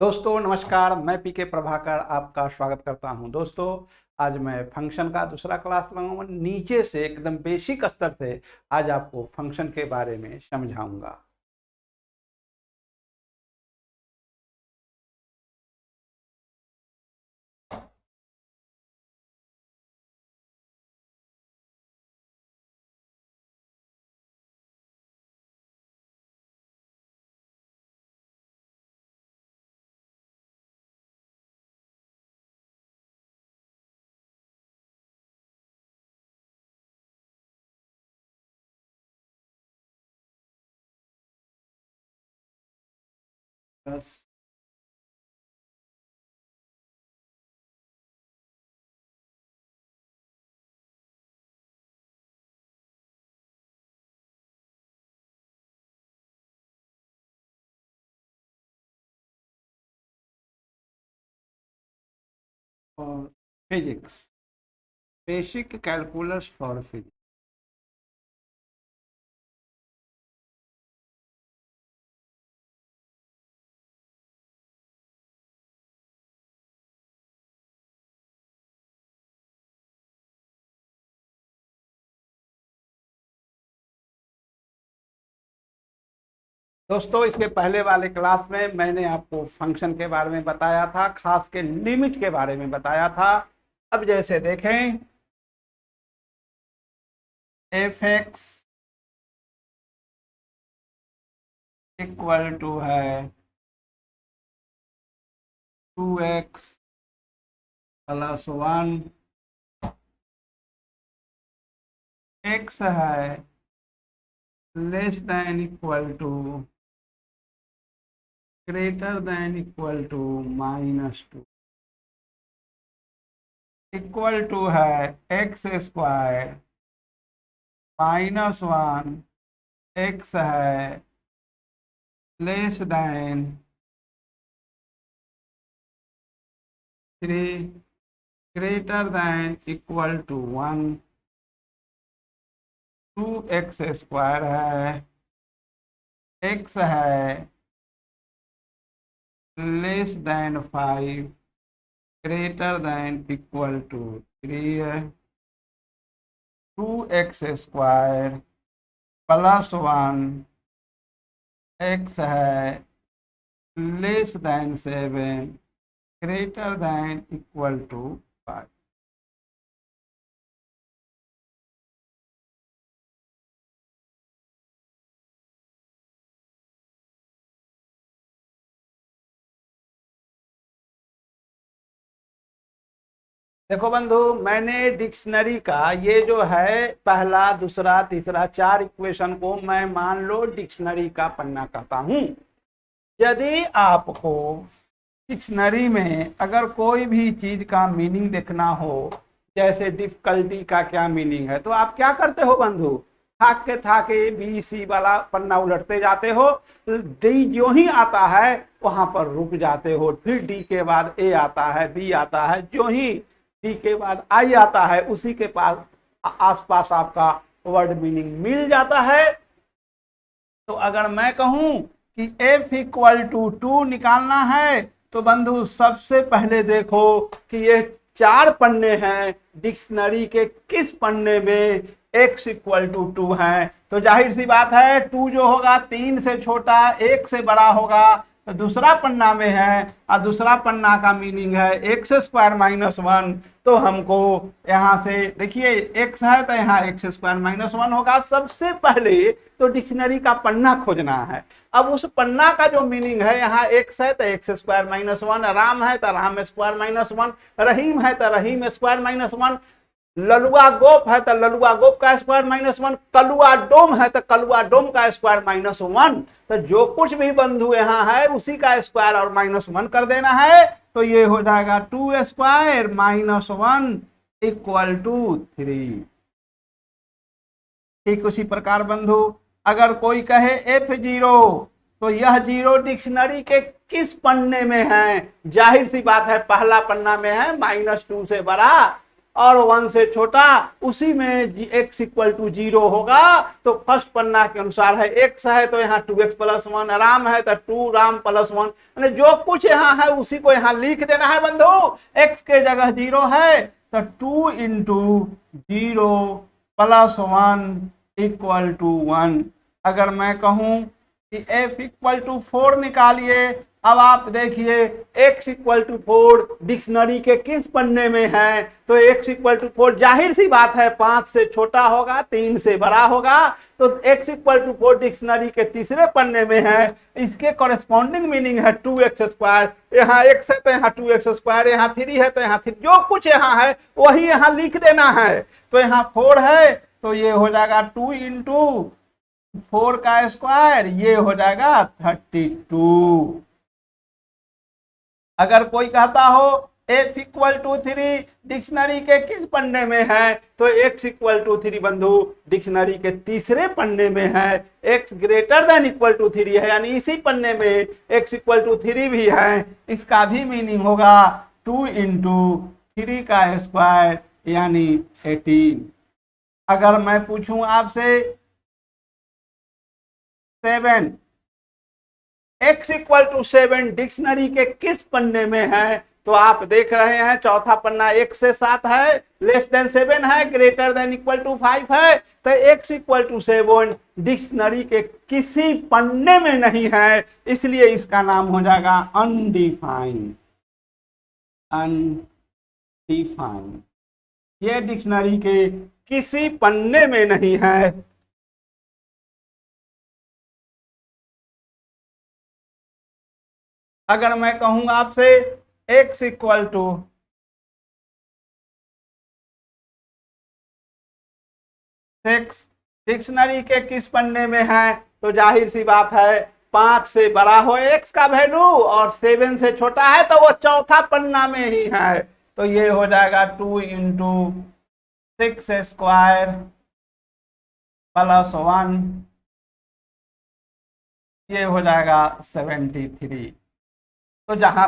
दोस्तों नमस्कार, मैं पीके प्रभाकर आपका स्वागत करता हूं। दोस्तों आज मैं फंक्शन का दूसरा क्लास लगाऊंगा। नीचे से एकदम बेसिक स्तर से आज आपको फंक्शन के बारे में समझाऊंगा। बस और physics, basic calculus for physics. दोस्तों इसके पहले वाले क्लास में मैंने आपको फंक्शन के बारे में बताया था, खास के लिमिट के बारे में बताया था। अब जैसे देखें एफ एक्स इक्वल टू है 2x प्लस 1, x है less than equal to greater than equal to -2, equal to है एक्स स्क्वायर -1, x है less than 3 greater than equal to 1, 2x square है, x है less than 5 greater than equal to 3 है, 2x square plus 1, x है less than 7 greater than equal to 5। देखो बंधु, मैंने dictionary का ये जो है पहला दूसरा तीसरा 4 इक्वेशन को मैं मान लो डिक्शनरी का पन्ना कहता हूं। यदि आपको डिक्शनरी में अगर कोई भी चीज का मीनिंग देखना हो, जैसे डिफिकल्टी का क्या मीनिंग है, तो आप क्या करते हो बंधु? थाके बी सी वाला पन्ना उलटते जाते हो, डी जो ही आता है वहां पर रुक जाते हो, फिर डी के बाद ए आता है, बी आता है, जो ही डी के बाद आई आता है उसी के पास आसपास आपका वर्ड मीनिंग मिल जाता है। तो अगर मैं कहूं कि f इक्वल टू 2 निकालना है, तो बंधु सबसे पहले देखो कि ये 4 पन्ने हैं, डिक्शनरी के किस पन्ने में x इक्वल टू 2 है। तो जाहिर सी बात है 2 जो होगा 3 से छोटा 1 से बड़ा होगा, तो दूसरा पन्ना में है और दूसरा पन्ना का मीनिंग है एक्स स्क्वायर -1। तो हमको यहाँ से देखिए x है तो यहाँ एक्स स्क्वायर -1 होगा। सबसे पहले तो डिक्शनरी का पन्ना खोजना है। अब उस पन्ना का जो मीनिंग है, यहाँ x है तो एक्स स्क्वायर -1, राम है तो राम स्क्वायर -1, रहीम है तो रहीम स्क्वायर -1, ललुआ गोप है तो ललुआ गोप का स्क्वायर -1, कलुआ डोम है तो कलुआ डोम का स्क्वायर -1। तो जो कुछ भी बंधु यहाँ है उसी का स्क्वायर और -1 कर देना है। तो ये हो जाएगा 2 स्क्वायर -1 इक्वल टू 3। ठीक उसी प्रकार बंधु अगर कोई कहे F0, तो यह 0 डिक्शनरी के किस पन्ने में है? जाहिर सी बात है पहला पन्ना में है, -2 से बड़ा और 1 से छोटा, उसी में x इक्वल टू 0 होगा। तो फर्स्ट पन्ना के अनुसार है x है तो यहाँ 2x प्लस 1, राम है तो 2 राम प्लस 1, यानी जो कुछ यहाँ है उसी को यहाँ लिख देना है बंधु। x के जगह 0 है तो 2 इंटू 0 प्लस 1 इक्वल टू 1। अगर मैं कहूं कि f इक्वल टू 4 निकालिए, अब आप देखिए x इक्वल टू 4 डिक्शनरी के किस पन्ने में है, तो x इक्वल टू 4 जाहिर सी बात है 5 से छोटा होगा, 3 से बड़ा होगा, तो x इक्वल टू 4 डिक्शनरी के तीसरे पन्ने में है। इसके कॉरेस्पॉन्डिंग मीनिंग है 2x², यहाँ x है तो यहाँ 2x², यहाँ 3 है तो यहाँ 3, जो कुछ यहाँ है वही यहाँ लिख देना है। तो यहाँ 4 है तो ये हो जाएगा 2 इंटू 4 का स्क्वायर, ये हो जाएगा 32। अगर कोई कहता हो f इक्वल टू 3 डिक्शनरी के किस पन्ने में है, तो x इक्वल टू 3 बंधु डिक्शनरी के तीसरे पन्ने में है। x greater than equal to 3 है, यानी इसी पन्ने में x इक्वल टू 3 भी है। इसका भी मीनिंग होगा 2 इंटू 3 का स्क्वायर यानी 18। अगर मैं पूछूं आपसे 7, x इक्वल टू 7 डिक्शनरी के किस पन्ने में है, तो आप देख रहे हैं चौथा पन्ना 1 से 7 है, लेस देन 7 है, ग्रेटर देन इक्वल टू 5 है, तो x इक्वल टू 7 डिक्शनरी के किसी पन्ने में नहीं है, इसलिए इसका नाम हो जाएगा अनडिफाइंड। अनडिफाइंड, ये डिक्शनरी के किसी पन्ने में नहीं है। अगर मैं कहूंगा आपसे x इक्वल टू 6 डिक्शनरी के किस पन्ने में है, तो जाहिर सी बात है 5 से बड़ा हो x का वैल्यू और 7 से छोटा है तो वो चौथा पन्ना में ही है। तो ये हो जाएगा 2 इंटू 6 स्क्वायर प्लस 1, ये हो जाएगा 73। तो जहां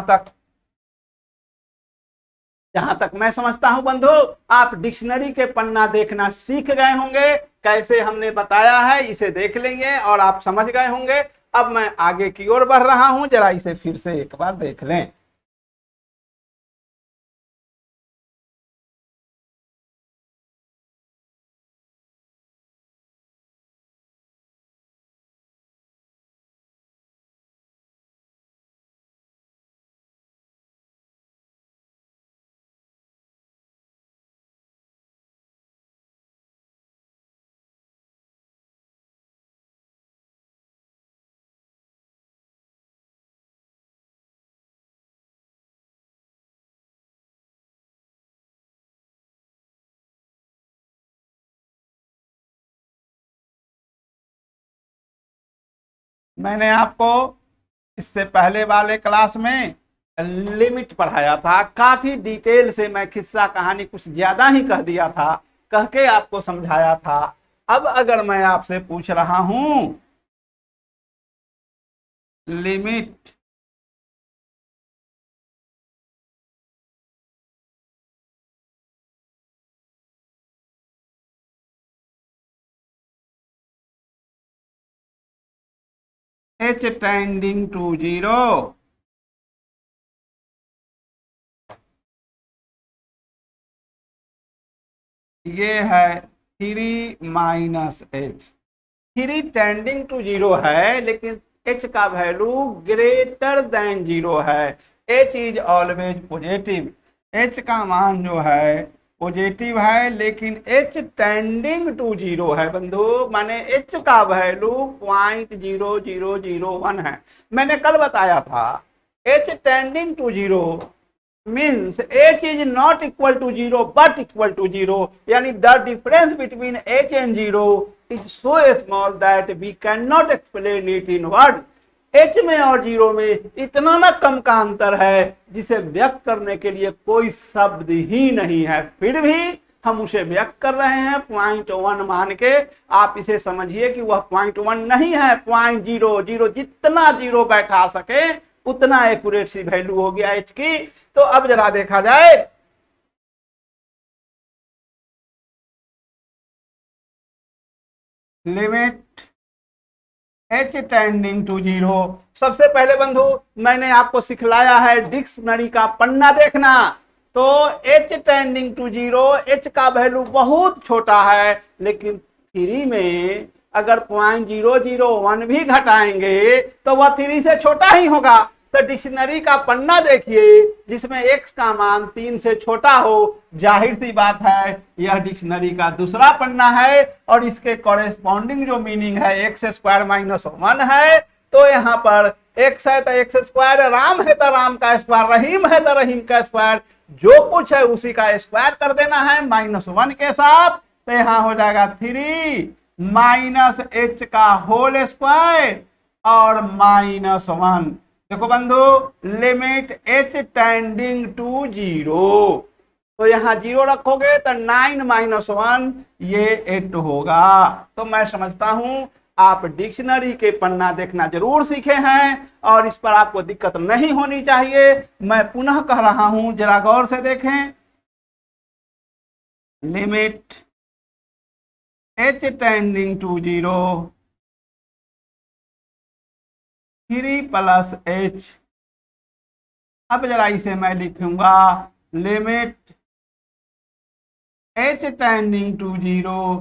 तक मैं समझता हूं बंधु, आप डिक्शनरी के पन्ना देखना सीख गए होंगे। कैसे हमने बताया है इसे देख लेंगे और आप समझ गए होंगे। अब मैं आगे की ओर बढ़ रहा हूं, जरा इसे फिर से एक बार देख लें। मैंने आपको इससे पहले वाले क्लास में लिमिट पढ़ाया था, काफी डिटेल से मैं किस्सा कहानी कुछ ज्यादा ही कह दिया था, कह के आपको समझाया था। अब अगर मैं आपसे पूछ रहा हूं लिमिट h टेंडिंग टू 0, ये है 3 माइनस एच। 3 टेंडिंग टू 0 है, लेकिन h का वैल्यू ग्रेटर देन 0 है। h is always positive, h का मान जो है पॉजिटिव है, लेकिन h टेंडिंग टू 0 है बंधु, माने h का वैल्यू 0.0001 है। मैंने कल बताया था h tending to 0 means h is not equal to 0 but equal to 0, यानी the difference between h and 0 is so small that we cannot explain it in word। h में और 0 में इतना ना कम का अंतर है जिसे व्यक्त करने के लिए कोई शब्द ही नहीं है, फिर भी हम उसे व्यक्त कर रहे हैं 0.1 मान के। आप इसे समझिए कि वह 0.1 नहीं है, 0.00, जितना 0 बैठा सके उतना एक्यूरेट सी वैल्यू हो गया h की। तो अब जरा देखा जाए लिमिट h टेंडिंग टू 0। सबसे पहले बंधु मैंने आपको सिखलाया है डिक्शनरी का पन्ना देखना। तो h टेंडिंग टू 0, h का वैल्यू बहुत छोटा है, लेकिन 3 में अगर 0.001 भी घटाएंगे तो वह 3 से छोटा ही होगा। तो डिक्शनरी का पन्ना देखिए जिसमें x का मान 3 से छोटा हो, जाहिर सी बात है यह डिक्शनरी का दूसरा पन्ना है और इसके कॉरेस्पॉन्डिंग जो मीनिंग है x स्क्वायर माइनस 1 है। तो यहाँ पर x है तो x स्क्वायर, राम है तो राम का स्क्वायर, रहीम है तो रहीम का स्क्वायर, जो कुछ है उसी का स्क्वायर कर देना है -1 के साथ। तो यहाँ हो जाएगा 3 माइनस h का होल स्क्वायर और -1। देखो बंधु लिमिट h टेंडिंग टू 0, तो यहाँ 0 रखोगे तो 9 - 1 ये 8 होगा। तो मैं समझता हूं आप डिक्शनरी के पन्ना देखना जरूर सीखे हैं और इस पर आपको दिक्कत नहीं होनी चाहिए। मैं पुनः कह रहा हूं, जरा गौर से देखें। Limit h tending to 0, 3 plus h। अब जरा इसे मैं लिखूंगा limit h tending to 0,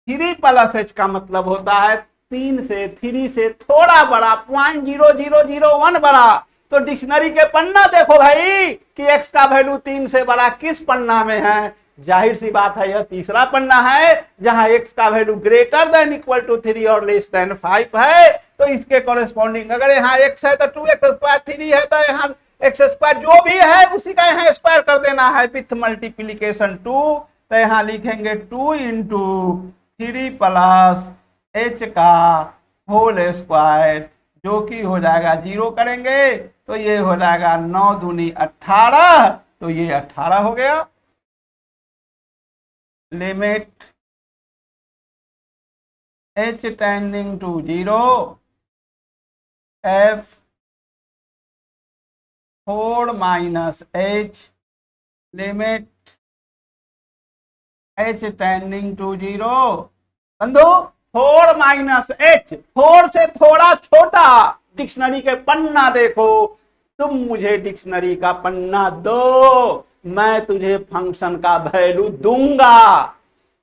3 plus h का मतलब होता है 3 से थोड़ा बड़ा, 0.0001 बड़ा। तो डिक्शनरी के पन्ना देखो भाई कि x का वैल्यू 3 से बड़ा किस पन्ना में है। जाहिर सी बात है यह तीसरा पन्ना है जहां x का value greater than equal to 3 और लेस देन 5 है। तो इसके कॉरेस्पॉन्डिंग अगर यहाँ x है तो 2x स्क्वायर, 3 है तो यहाँ x स्क्वायर, जो भी है उसी का यहाँ स्क्वायर कर देना है विथ मल्टीप्लीकेशन 2। तो यहाँ लिखेंगे 2 इंटू 3 प्लस h का होल स्क्वायर, जो कि हो जाएगा 0 करेंगे तो ये हो जाएगा 9 दूनी 18, तो ये 18 हो गया। Limit h tending to 0, f 4 minus h, limit h tending to 0। बंधु 4 माइनस h, 4 से थोड़ा छोटा डिक्शनरी के पन्ना देखो। तुम मुझे डिक्शनरी का पन्ना दो, मैं तुझे फंक्शन का वैल्यू दूंगा।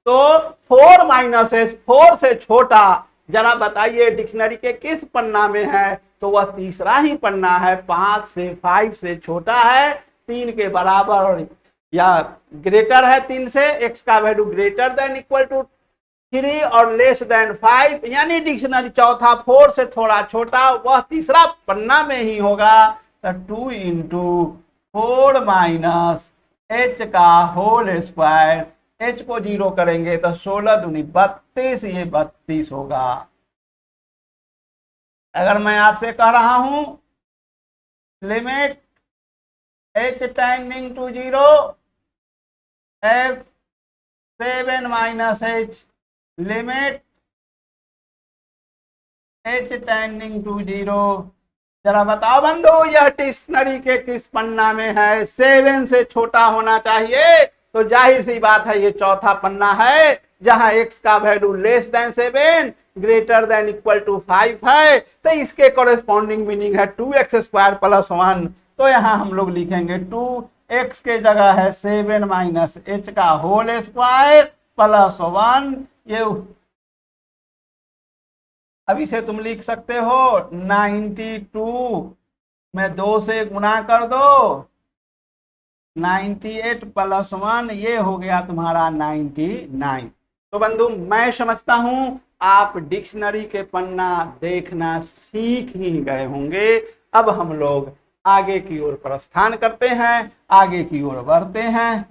तो 4 माइनस h, 4 से छोटा, जरा बताइए डिक्शनरी के किस पन्ना में है। तो वह तीसरा ही पन्ना है, 5 से छोटा है, 3 के बराबर या ग्रेटर है 3 से, x का value greater than equal to 3 और लेस देन 5, यानी डिक्शनरी चौथा 4 से थोड़ा छोटा वह तीसरा पन्ना में ही होगा। तो 2 इंटू 4 माइनस h का होल स्क्वायर, h को 0 करेंगे तो 16 दूनी 32, ये 32 होगा। अगर मैं आपसे कह रहा हूं limit h tending to 0, f 7 minus h, limit h tending to 0, जरा बताओ बंधु यह डिक्शनरी के किस पन्ना में है। 7 से छोटा होना चाहिए, तो जाहिर सी बात है ये चौथा पन्ना है जहां x का वैल्यू less than 7 greater than equal to 5 है। तो इसके कॉरेस्पॉन्डिंग मीनिंग है 2x स्क्वायर प्लस 1। तो यहाँ हम लोग लिखेंगे 2x के जगह है 7 माइनस h का होल स्क्वायर प्लस 1। ये अब इसे तुम लिख सकते हो 92 में 2 से गुना कर दो, 98 प्लस 1, ये हो गया तुम्हारा 99। तो बंधु मैं समझता हूं आप डिक्शनरी के पन्ना देखना सीख ही गए होंगे। अब हम लोग आगे की ओर प्रस्थान करते हैं, आगे की ओर बढ़ते हैं।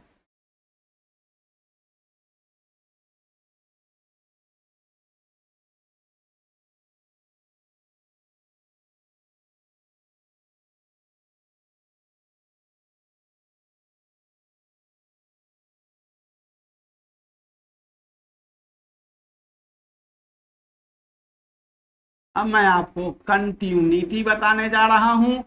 अब मैं आपको कंटिन्यूटी बताने जा रहा हूं।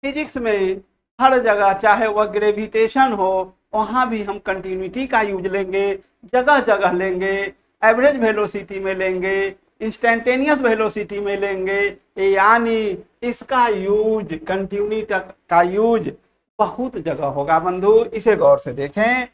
फिजिक्स में हर जगह चाहे वह ग्रेविटेशन हो, वहां भी हम कंटिन्यूटी का यूज लेंगे, जगह जगह लेंगे। एवरेज वेलोसिटी में लेंगे, इंस्टेंटेनियस वेलोसिटी में लेंगे, यानी इसका यूज, कंटिन्यूटी का यूज बहुत जगह होगा बंधु, इसे गौर से देखें।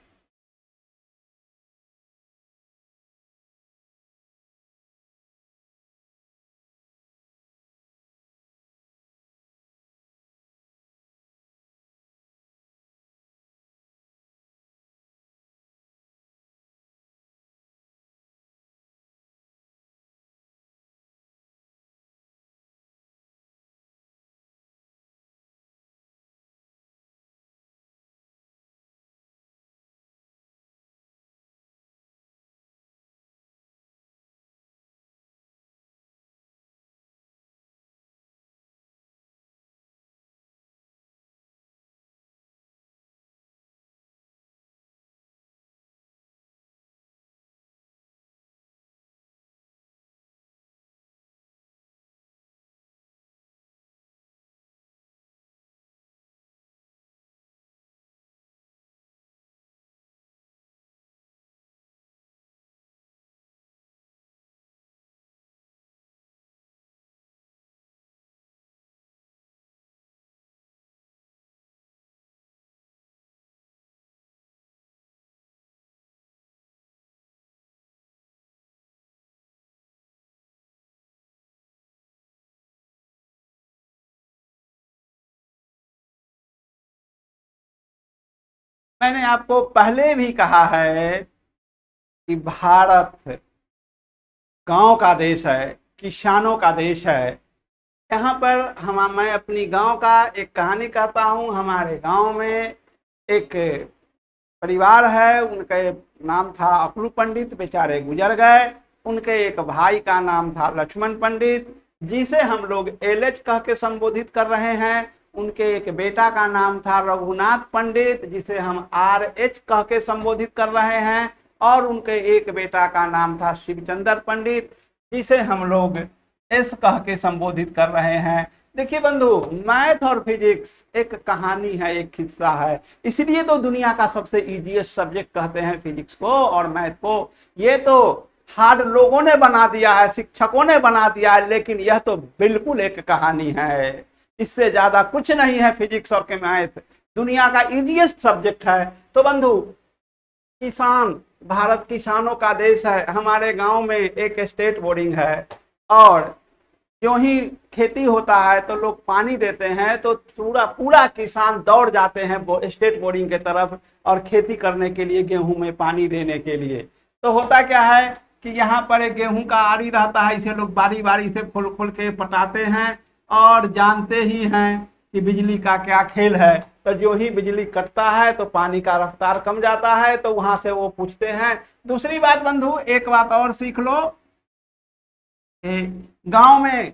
मैंने आपको पहले भी कहा है कि भारत गांव का देश है, किसानों का देश है। यहाँ पर मैं अपनी गांव का एक कहानी कहता हूँ। हमारे गांव में एक परिवार है, उनके नाम था अकलू पंडित, बेचारे गुजर गए। उनके एक भाई का नाम था लक्ष्मण पंडित, जिसे हम लोग एलएच कह के संबोधित कर रहे हैं। उनके एक बेटा का नाम था रघुनाथ पंडित, जिसे हम आरएच कह के संबोधित कर रहे हैं। और उनके एक बेटा का नाम था शिवचंद्र पंडित, जिसे हम लोग एस कह के संबोधित कर रहे हैं। देखिए बंधु, मैथ और फिजिक्स एक कहानी है, एक किस्सा है। इसलिए तो दुनिया का सबसे इजीएस्ट सब्जेक्ट कहते हैं फिजिक्स को और मैथ को। ये तो हार्ड लोगों ने बना दिया है, शिक्षकों ने बना दिया है, लेकिन यह तो बिल्कुल एक कहानी है। इससे ज्यादा कुछ नहीं है फिजिक्स और मैथ। दुनिया का इजीएस्ट सब्जेक्ट है। तो बंधु, किसान, भारत किसानों का देश है। हमारे गांव में एक स्टेट बोरिंग है, और जो ही खेती होता है तो लोग पानी देते हैं, तो पूरा पूरा किसान दौड़ जाते हैं स्टेट बोरिंग के तरफ और खेती करने के लिए, गेहूं में पानी देने के लिए। तो होता क्या है कि यहाँ पर एक गेहूं का आरी रहता है, इसे लोग बारी बारी से खोल खोल के पटाते हैं। और जानते ही हैं कि बिजली का क्या खेल है। तो जो ही बिजली कटता है तो पानी का रफ्तार कम जाता है, तो वहां से वो पूछते हैं। दूसरी बात बंधु, एक बात और सीख लो, गांव में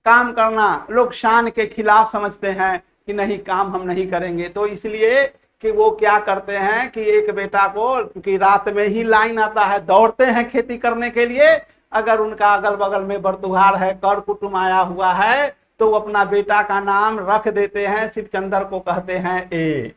काम करना लोग शान के खिलाफ समझते हैं कि नहीं, काम हम नहीं करेंगे। तो इसलिए कि वो क्या करते हैं कि एक बेटा को, क्योंकि रात में ही लाइन आता है, दौड़ते हैं खेती करने के लिए। अगर उनका अगल बगल में बरतुहार है, कर कुटुम आया हुआ है, तो वो अपना बेटा का नाम रख देते हैं। शिवचंद्र को कहते हैं ए,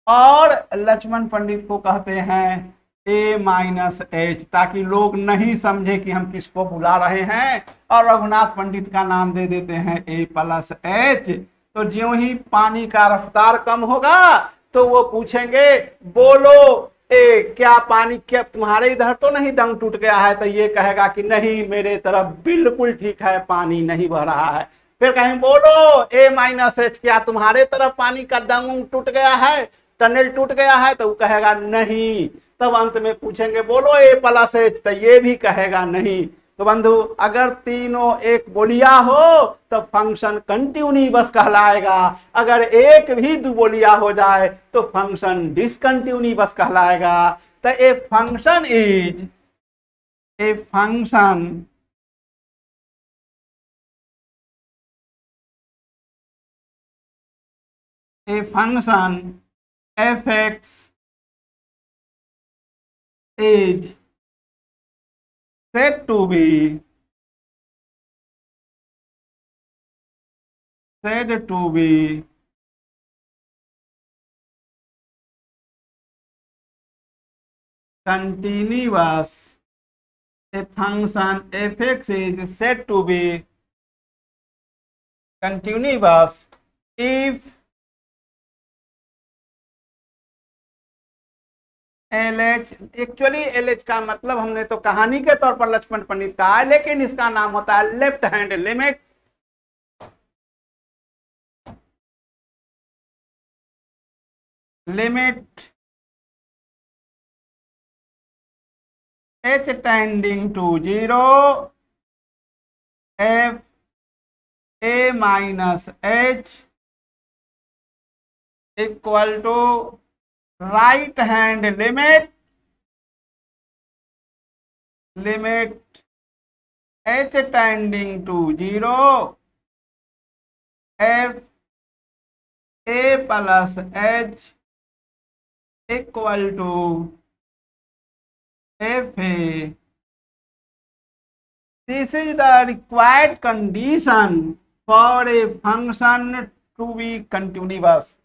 और लक्ष्मण पंडित को कहते हैं A-H, ताकि लोग नहीं समझे कि हम किसको बुला रहे हैं। और रघुनाथ पंडित का नाम दे देते हैं A+H। तो ज्यों ही पानी का रफ्तार कम होगा तो वो पूछेंगे, बोलो क्या पानी, क्या तुम्हारे इधर तो नहीं दंग टूट गया है? तो ये कहेगा कि नहीं, मेरे तरफ बिल्कुल ठीक है, पानी नहीं बह रहा है। फिर कहें, बोलो A-H, क्या तुम्हारे तरफ पानी का दंग टूट गया है, टनल टूट गया है? तो वो कहेगा नहीं। तब अंत में पूछेंगे, बोलो A+H, तो ये भी कहेगा नहीं। तो बंधु, अगर तीनों एक बोलिया हो तो फंक्शन कंटिन्यूअस कहलाएगा। अगर एक भी दो बोलिया हो जाए तो फंक्शन डिसकंटिन्यूअस कहलाएगा। तो a function is a function f(x) is said to be continuous a function f(x) is said to be continuous if LH, actually LH का मतलब हमने तो कहानी के तौर पर लक्ष्मण पंडित कहा है, लेकिन इसका नाम होता है left hand limit. Limit h tending to 0 f a minus h equal to right hand limit h tending to 0 f a plus h equal to f a. This is the required condition for a function to be continuous.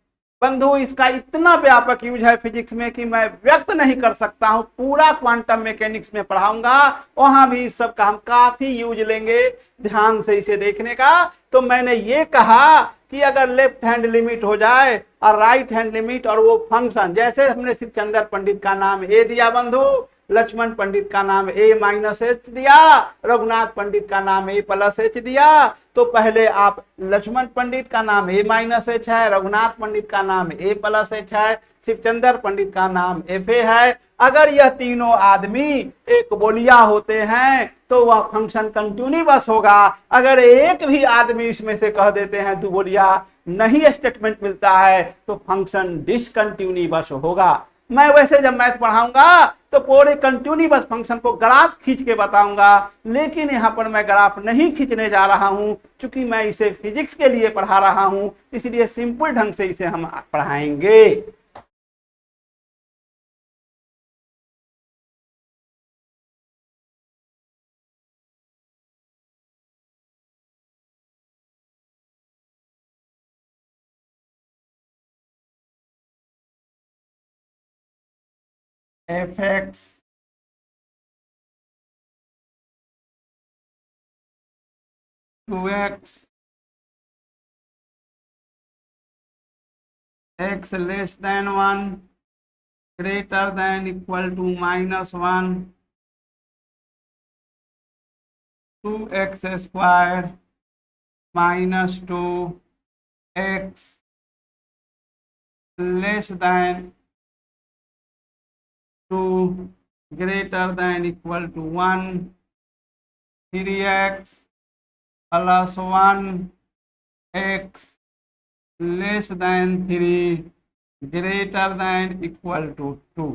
बंधु इसका इतना व्यापक use है physics में कि मैं व्यक्त नहीं कर सकता हूं। पूरा क्वांटम मैकेनिक्स में पढ़ाऊंगा, वहां भी इस सब का हम काफी यूज लेंगे, ध्यान से इसे देखने का। तो मैंने ये कहा कि अगर लेफ्ट हैंड लिमिट हो जाए और राइट हैंड लिमिट, और वो फंक्शन जैसे हमने शिवचंद्र पंडित का नाम ए दिया बंधु, लक्ष्मण पंडित का नाम a माइनस एच दिया, रघुनाथ पंडित का नाम a प्लस एच दिया, तो पहले आप लक्ष्मण पंडित का नाम a माइनस एच है, रघुनाथ पंडित का नाम a प्लस एच है, शिवचंद्र पंडित का नाम fa है। अगर यह तीनों आदमी एक बोलिया होते हैं तो वह फंक्शन कंटिन्यूअस होगा। अगर एक भी आदमी इसमें से कह देते हैं दो बोलिया, नहीं स्टेटमेंट मिलता है, तो फंक्शन डिसकंटिन्यूअस होगा। मैं वैसे जब मैथ पढ़ाऊंगा तो पूरे कंटिन्यूअस फंक्शन को ग्राफ खींच के बताऊंगा, लेकिन यहाँ पर मैं ग्राफ नहीं खींचने जा रहा हूं, क्योंकि मैं इसे फिजिक्स के लिए पढ़ा रहा हूं, इसलिए सिंपल ढंग से इसे हम पढ़ाएंगे। fx to x less than 1 greater than equal to -1 2x square minus 2x less than 2 greater than equal to 1 3x plus 1x less than 3 greater than equal to 2.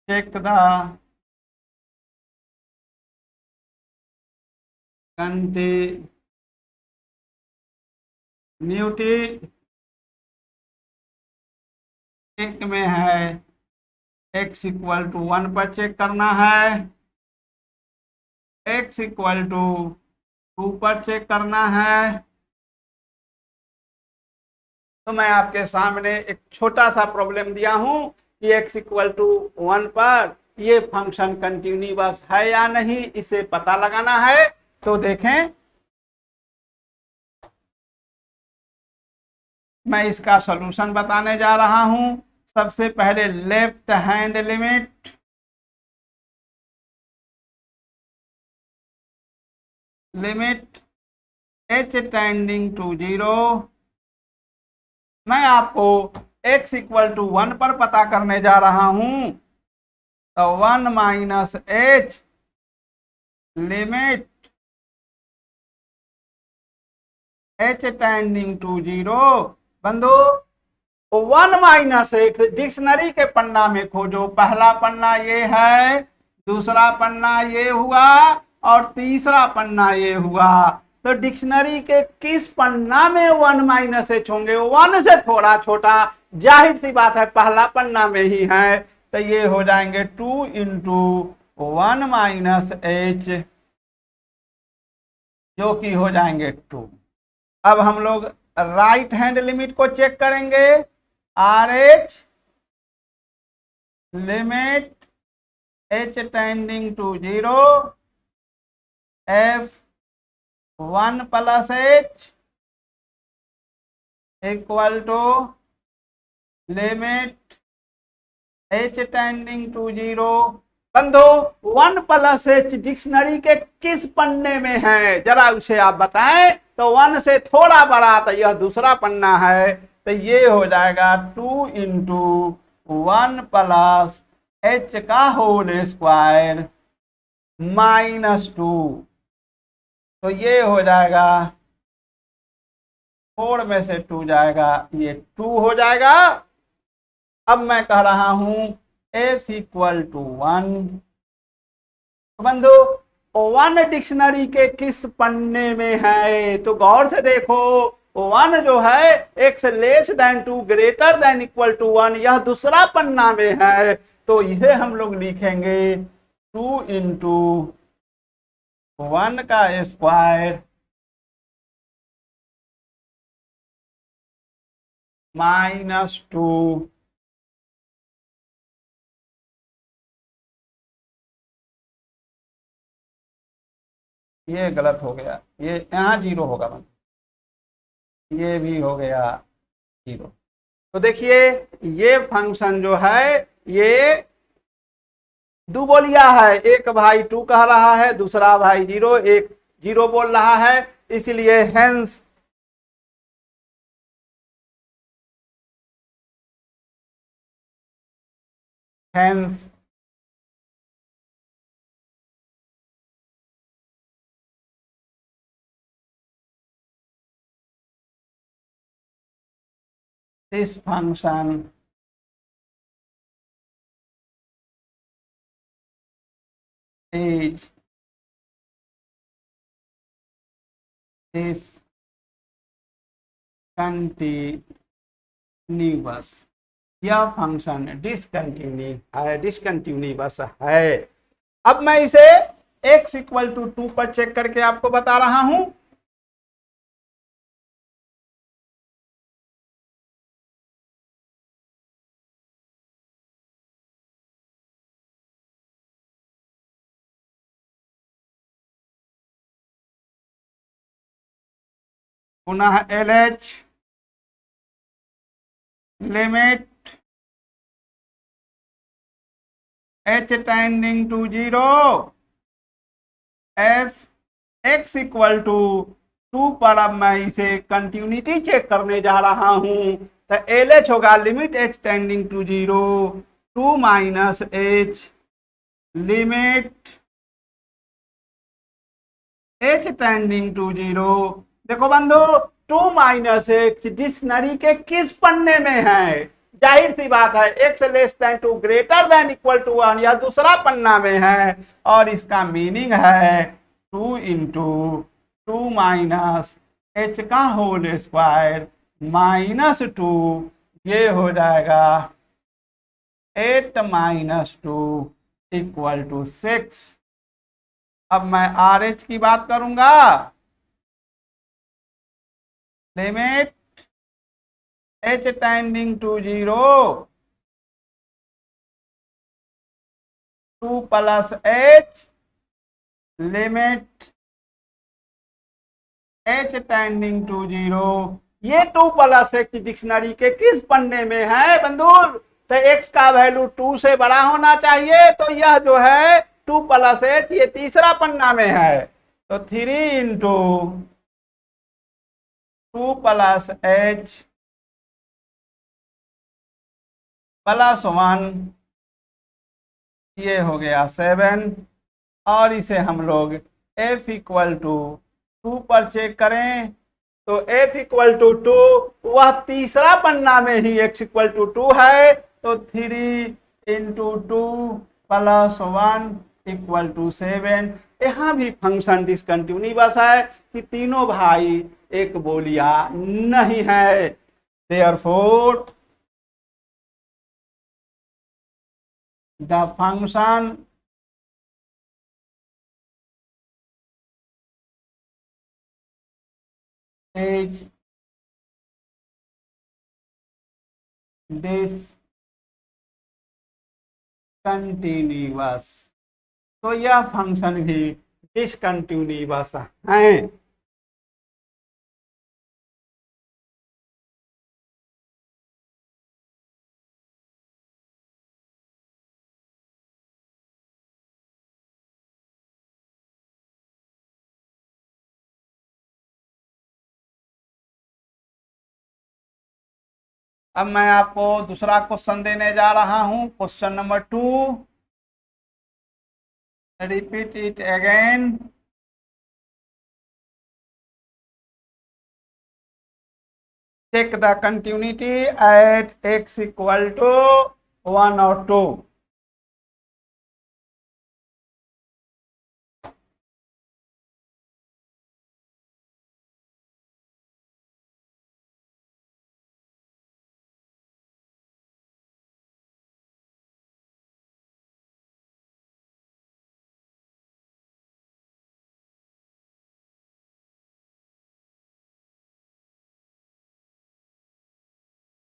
Check the continuity। एक में है x equal to 1 पर check करना है, x equal to 2 पर check करना है। तो मैं आपके सामने एक छोटा सा प्रॉब्लम दिया हूं कि x इक्वल टू 1 पर ये फंक्शन कंटिन्यूअस है या नहीं, इसे पता लगाना है। तो देखें, मैं इसका सॉल्यूशन बताने जा रहा हूं। सबसे पहले left hand limit h tending to 0। मैं आपको x इक्वल टू 1 पर पता करने जा रहा हूं, तो 1 minus h limit h tending to 0। बंधु 1 माइनस x डिक्शनरी के पन्ना में खोजो। पहला पन्ना ये है, दूसरा पन्ना ये हुआ, और तीसरा पन्ना ये हुआ। तो डिक्शनरी के किस पन्ना में 1 माइनस एच होंगे? 1 से थोड़ा छोटा, जाहिर सी बात है पहला पन्ना में ही है। तो ये हो जाएंगे 2 इंटू 1 माइनस एच, जो कि हो जाएंगे 2। अब हम लोग राइट हैंड लिमिट को चेक करेंगे। R H limit H tending to 0 F 1 plus H equal to limit H tending to 0। बंधु 1 प्लस एच डिक्शनरी के किस पन्ने में है जरा उसे आप बताएं। तो 1 से थोड़ा बड़ा तो यह दूसरा पन्ना है, तो ये हो जाएगा 2 इंटू 1 प्लस एच का होल स्क्वायर -2। तो ये हो जाएगा 4 में से 2 जाएगा, ये 2 हो जाएगा। अब मैं कह रहा हूं f इक्वल टू 1। बंधु 1 डिक्शनरी के किस पन्ने में है, तो गौर से देखो 1 जो है x less than 2 greater than equal to 1, यह दूसरा पन्ना में है। तो इसे हम लोग लिखेंगे 2 इंटू 1 का स्क्वायर -2। ये गलत हो गया, ये यहाँ 0 होगा, ये भी हो गया 0। तो देखिए ये फंक्शन जो है ये दुबोलिया है, एक भाई 2 कह रहा है, दूसरा भाई 0, एक 0 बोल रहा है, इसलिए hence this function is discontinuous. यह फंक्शन डिसकंटिन्यूअस है। अब मैं इसे x इक्वल टू 2 पर चेक करके आपको बता रहा हूं। पुनः LH limit h tending to 0 f x equal to 2 पर अब मैं इसे कंटिन्यूटी चेक करने जा रहा हूं। तो LH होगा limit h tending to 0 2 minus h limit h tending to 0। देखो बंधु 2 माइनस h डिक्शनरी के किस पन्ने में है, जाहिर सी बात है x less than 2 greater than equal to 1, यह दूसरा पन्ना में है। और इसका मीनिंग है 2 इंटू 2 माइनस एच का होल स्क्वायर -2, ये हो जाएगा 8 माइनस 2 इक्वल टू 6। अब मैं आर एच की बात करूंगा, limit h tending to 0 2 plus h limit h tending to 0। ये 2 प्लस h डिक्शनरी के किस पन्ने में है बंधु, तो x का वैल्यू 2 से बड़ा होना चाहिए, तो यह जो है 2 प्लस h ये तीसरा पन्ना में है। तो 3 इंटू 2 प्लस h प्लस 1, ये हो गया 7। और इसे हम लोग f इक्वल टू 2 पर चेक करें, तो f इक्वल टू 2 वह तीसरा पन्ना में ही x इक्वल टू 2 है। तो 3 इंटू 2 प्लस 1 इक्वल टू 7। यहाँ भी फंक्शन डिसकंटिन्यूअस है कि तीनों भाई एक बोलिया नहीं है। Therefore the function is discontinuous, तो यह फंक्शन भी डिसकंटिन्यूअस है। अब मैं आपको दूसरा क्वेश्चन देने जा रहा हूं, question number 2, repeat it again. check the continuity at x equal to 1 or 2।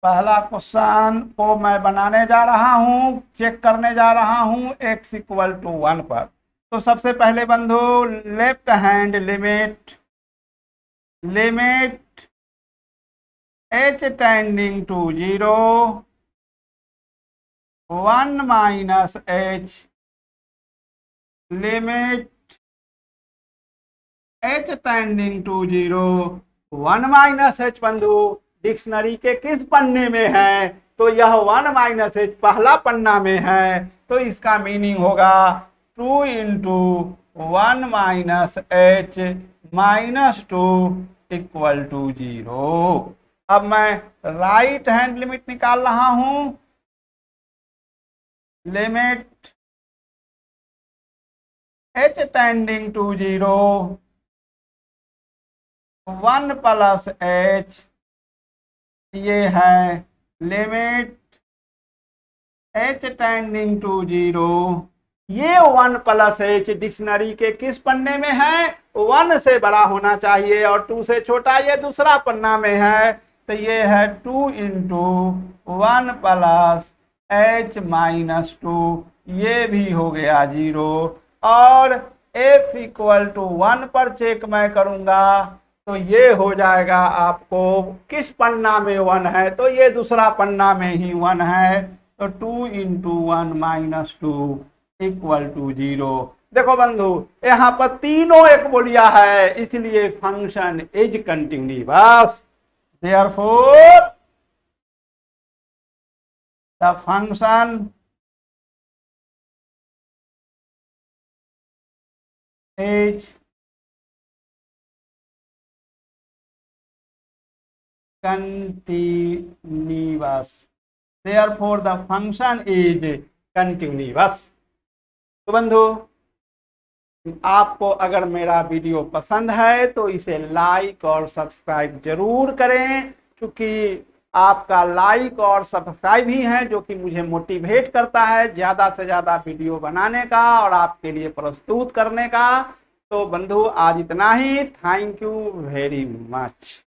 पहला क्वेश्चन को मैं बनाने जा रहा हूं, चेक करने जा रहा हूं x इक्वल टू 1 पर। तो सबसे पहले बंधु left hand limit h tending to 0 1 minus h limit h tending to 0 1 minus h बंधु डिक्शनरी के किस पन्ने में है? तो यह 1 माइनस एच पहला पन्ना में है, तो इसका मीनिंग होगा 2 into 1 minus H minus 2 equal to 0। अब मैं राइट हैंड लिमिट निकाल रहा हूं, limit h tending to 0 1 plus h, ये है लिमिट h टेंडिंग टू 0। ये 1 प्लस h डिक्शनरी के किस पन्ने में है? 1 से बड़ा होना चाहिए और 2 से छोटा, ये दूसरा पन्ना में है। तो ये है 2 इंटू 1 प्लस h माइनस 2, ये भी हो गया 0। और f इक्वल टू 1 पर चेक मैं करूंगा, तो ये हो जाएगा आपको किस पन्ना में 1 है? तो ये दूसरा पन्ना में ही 1 है। तो 2 इंटू 1 माइनस 2 इक्वल टू 0। देखो बंधु, यहाँ पर तीनों एक बोलिया है, इसलिए function is continuous. Therefore the function is continuous, therefore the function is continuous। तो बंधु, आपको अगर मेरा वीडियो पसंद है तो इसे लाइक और सब्सक्राइब जरूर करें, क्योंकि आपका लाइक और सब्सक्राइब ही है जो कि मुझे मोटिवेट करता है ज़्यादा से ज़्यादा वीडियो बनाने का और आपके लिए प्रस्तुत करने का। तो बंधु, आज इतना ही। Thank you very much.